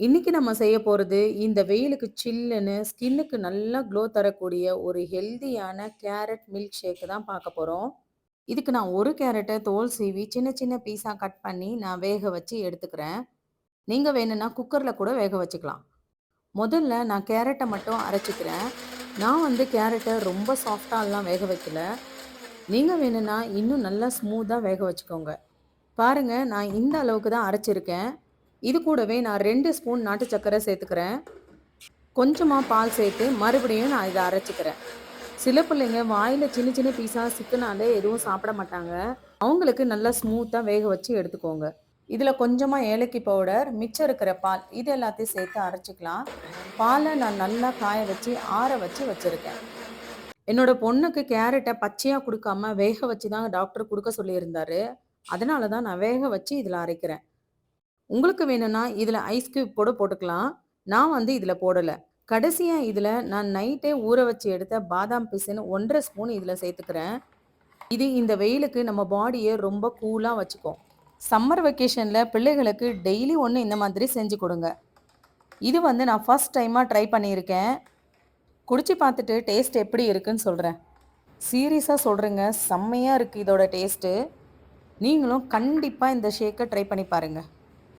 இன்னைக்கு நம்ம செய்ய போறது, இந்த வெயிலுக்கு சில்லுன்னு, ஸ்கின்னுக்கு நல்லா க்ளோ தரக்கூடிய ஒரு ஹெல்தியான கேரட் மில்க் ஷேக் தான் பார்க்க போறோம். இதுக்கு நான் 1 கேரட்ட தோல் சீவி சின்ன சின்ன பீஸா கட் பண்ணி நான் வேக வச்சு எடுத்துக்கிறேன். நீங்க வேணும்னா குக்கர்ல கூட வேக வச்சுக்கலாம். முதல்ல நான் கேரட்ட மட்டும் அரைச்சுக்கிறேன். நான் வந்து கேரட்ட ரொம்ப சாஃப்ட்டாலாம் வேக வைக்கல. நீங்க வேணும்னா இன்னும் நல்லா ஸ்மூத்தா வேக வச்சுக்கோங்க. பாருங்க, நான் இந்த அளவுக்கு தான் அரைச்சிருக்கேன். இது கூடவே நான் 2 ஸ்பூன் நாட்டு சர்க்கரை சேர்த்துக்கிறேன். கொஞ்சமா பால் சேர்த்து மறுபடியும் நான் இத அரைச்சுக்கிறேன். சில பிள்ளைங்க வாயில சின்ன சின்ன பீஸா சிக்குனாலே எதுவும் சாப்பிட மாட்டாங்க. அவங்களுக்கு நல்லா ஸ்மூத்தா வேக வச்சு எடுத்துக்கோங்க. இதுல கொஞ்சமா ஏலக்கி பவுடர், மிச்சம் இருக்கிற பால் இது எல்லாத்தையும் சேர்த்து அரைச்சுக்கலாம். பாலை நான் நல்லா காய வச்சு ஆற வச்சு வச்சிருக்கேன். என்னோட பொண்ணுக்கு கேரட்ட பச்சையா குடுக்காம வேக வச்சு தான் டாக்டர் குடுக்க சொல்லியிருந்தாரு. அதனால தான் நான் வேக வச்சு இதுல அரைக்கிறேன். உங்களுக்கு வேணும்னா இதுல ஐஸ் கியூப் கூட போட்டுக்கலாம். நான் வந்து இதுல போடல. கடைசியா இதுல நான் நைட்டே ஊற வச்சு எடுத்த பாதாம் பிசின் 1 1/2 ஸ்பூன் இதுல சேர்த்துக்கிறேன். இது இந்த வெயிலுக்கு நம்ம பாடிய ரொம்ப கூலா வச்சுக்கும். சம்மர் வெக்கேஷன்ல பிள்ளைகளுக்கு டெய்லி ஒண்ணு இந்த மாதிரி செஞ்சு கொடுங்க. இது வந்து நான் ஃபர்ஸ்ட் டைமா ட்ரை பண்ணியிருக்கேன். குடிச்சு பார்த்துட்டு டேஸ்ட் எப்படி இருக்குன்னு சொல்றேன். சீரியஸா சொல்றேங்க, செம்மையா இருக்கு இதோட டேஸ்ட்டு. நீங்களும் கண்டிப்பா இந்த ஷேக்க ட்ரை பண்ணி பாருங்க.